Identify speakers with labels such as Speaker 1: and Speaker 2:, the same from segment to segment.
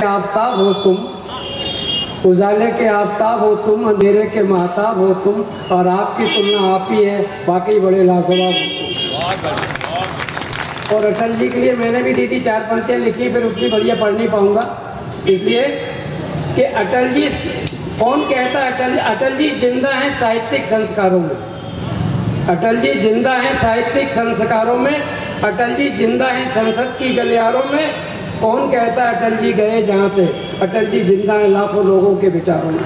Speaker 1: आफताब हो तुम, उजाले के आफताब हो तुम, अंधेरे के महताब हो तुम, और आपकी तुलना आप ही है, बाकी बड़े लाजवाब हो तुम। और अटल जी के लिए मैंने भी दी थी 4 पंक्तियाँ लिखी, फिर उतनी बढ़िया पढ़ नहीं पाऊँगा, इसलिए कि अटल जी कौन कहता है? अटल जी जिंदा हैं साहित्यिक संस्कारों में, अटल जी जिंदा हैं साहित्यिक संस्कारों में, अटल जी जिंदा हैं संसद की गलियारों में। कौन कहता है अटल जी गए जहाँ से? अटल जी जिंदा हैं लाखों लोगों के विचारों में।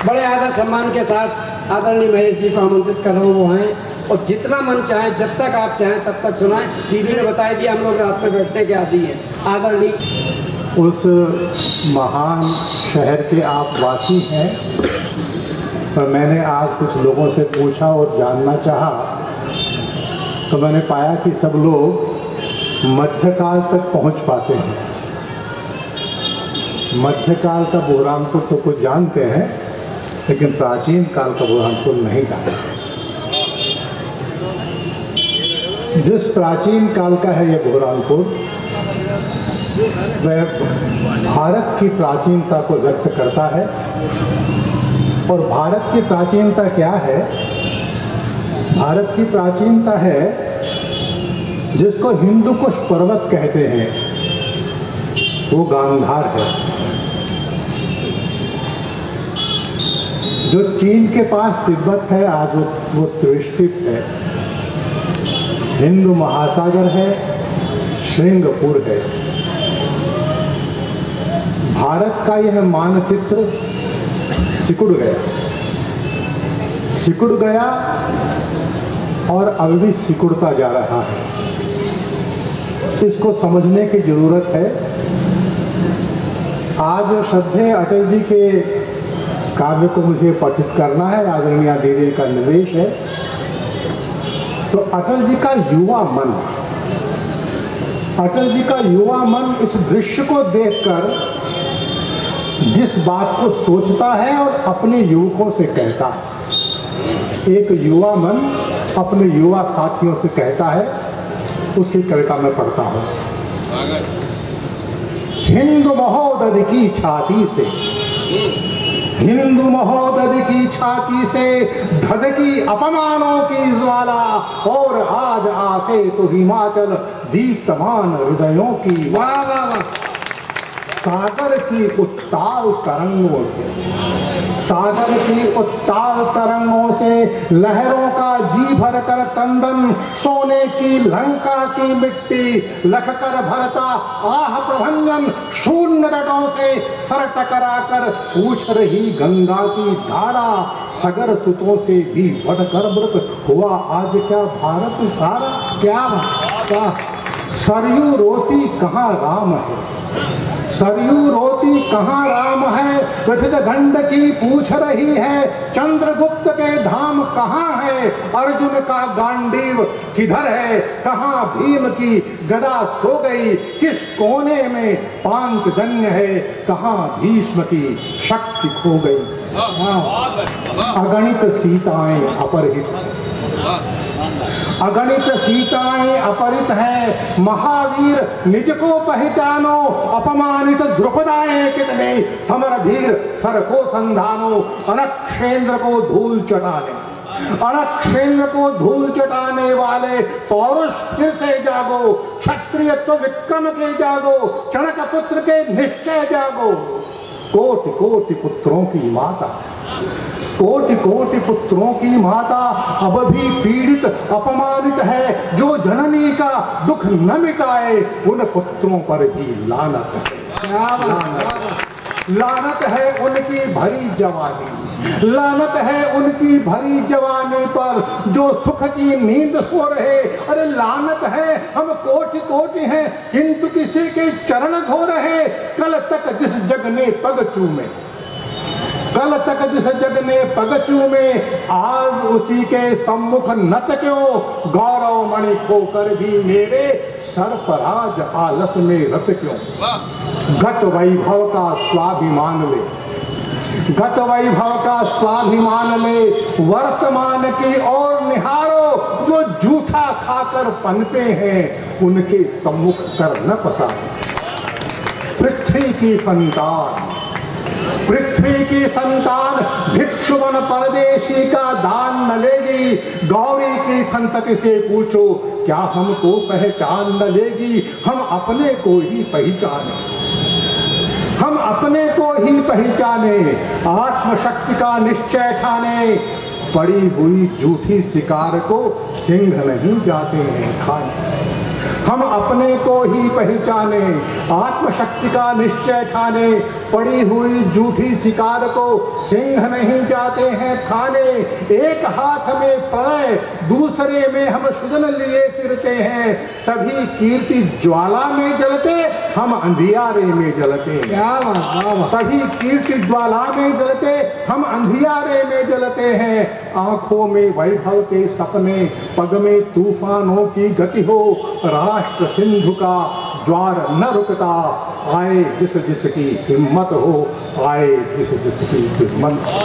Speaker 1: बड़े आदर सम्मान के साथ आदरणीय महेश जी को आमंत्रित कर रहा हूँ, वो आएँ और जितना मन चाहे, जब तक आप चाहें तब तक सुनाएं। दीदी ने बताया दिया हम लोग रात में बैठने के आदी हैं। आदरणीय
Speaker 2: उस महान शहर के आप वासी हैं, पर मैंने आज कुछ लोगों से पूछा और जानना चाहा, तो मैंने पाया कि सब लोग मध्यकाल तक पहुंच पाते हैं। मध्यकाल का बुरहानपुर तो कुछ जानते हैं, लेकिन प्राचीन काल का बुरहानपुर नहीं जानते। जिस प्राचीन काल का है यह बुरहानपुर, वह भारत की प्राचीनता को व्यक्त करता है। और भारत की प्राचीनता क्या है? भारत की प्राचीनता है जिसको हिंदुकुश पर्वत कहते हैं, वो गांधार है। जो चीन के पास तिब्बत है, आज वो त्रिष्टिप है। हिंदू महासागर है, श्रृंगपुर है। भारत का यह मानचित्र सिकुड़ गया और अब भी सिकुड़ता जा रहा है। इसको समझने की जरूरत है। आज श्रद्धेय अटल जी के काव्य को मुझे पठित करना है, आदरणीय दीदी का निर्देश है। तो अटल जी का युवा मन इस दृश्य को देखकर जिस बात को सोचता है और अपने युवकों से कहता है, एक युवा मन अपने युवा साथियों से कहता है, उसकी कविता में पढ़ता हूं। हिंदू महोदय की छाती से, हिंदू महोदय की छाती से धधकी अपमानों की ज्वाला, और आज आसे तो हिमाचल दीप्तमान हृदयों की। वाह वाह वाह। सागर की उत्ताल तरंगों से, सागर की उत्ताल तरंगों से लहरों का जी भर कर कंदन, सोने की लंका की मिट्टी लख कर भरता आह प्रभंजन, शून्य तटों से सर टकरा कर पूछ रही गंगा की धारा, सगर सुतों से भी बढ़कर मृत हुआ आज क्या भारत सारा। क्या बात। सरयू रोती कहाँ राम है, सरयू रोती कहाँ राम है, पृथ्वीखंड की पूछ रही है, चंद्रगुप्त के धाम कहाँ है, अर्जुन का गांडीव किधर है, कहाँ भीम की गदा सो गई, किस कोने में पांचजन्य है, कहाँ भीष्म की शक्ति खो गई। अगणित सीताएं अपहृत, अगणित सीताएं अपहृत है, महावीर निज को पहचानो, अपमानित द्रुपदाएं कितने, समरधीर सर को संधानो, अनक्षेंद्र को धूल चटाने, अनक्षेंद्र को धूल चटाने वाले पौरुष फिर से जागो, क्षत्रियत्व विक्रम के जागो, चणक पुत्र के निश्चय जागो। कोटि कोटि पुत्रों की माता, कोटि कोटि पुत्रों की माता अब भी पीड़ित अपमानित है, जो जननी का दुख न मिटाए उन पुत्रों पर भी लानत है। लानत है उनकी भरी जवानी, लानत है उनकी भरी जवानी पर जो सुख की नींद सो रहे। अरे लानत है हम कोटि कोटि हैं किंतु किसी के चरण धो रहे। कल तक जिस जग ने पग चूमे, कल तक जिस जग ने पग चूमे, आज उसी के सम्मुख नत क्यों, गौरव मणि खोकर भी मेरे सर पर आज आलस में रत क्यों। गत वैभव का स्वाभिमान ले, गत वैभव का स्वाभिमान ले, वर्तमान की ओर निहारो, जो जूठा खाकर पनपे हैं उनके सम्मुख कर न पसारे। पृथ्वी की संतान भिक्षु बन परदेशी का दान न लेगी। गौरी की संतति से पूछो क्या हमको पहचान न लेगी। हम अपने को ही पहचाने, आत्मशक्ति का निश्चय ठाने। पड़ी हुई झूठी शिकार को सिंह नहीं जाते हैं खाने। हम अपने को ही पहचाने, आत्मशक्ति का निश्चय ठाने। पड़ी हुई झूठी शिकार को सिंह नहीं जाते हैं खाने। एक हाथ में प्रलय, दूसरे में हम सृजन लिए फिरते हैं। सभी कीर्ति ज्वाला में जलते, हम अंधियारे में जलते हैं। सभी कीर्ति ज्वाला में जलते, हम अंधियारे में जलते हैं। आंखों में वैभव के सपने, पग में तूफानों की गति हो। राष्ट्र सिंधु का ज्वार न रुकता, आए जिस जिसकी हिम्मत हो, आए जिस जिसकी हिम्मत हो।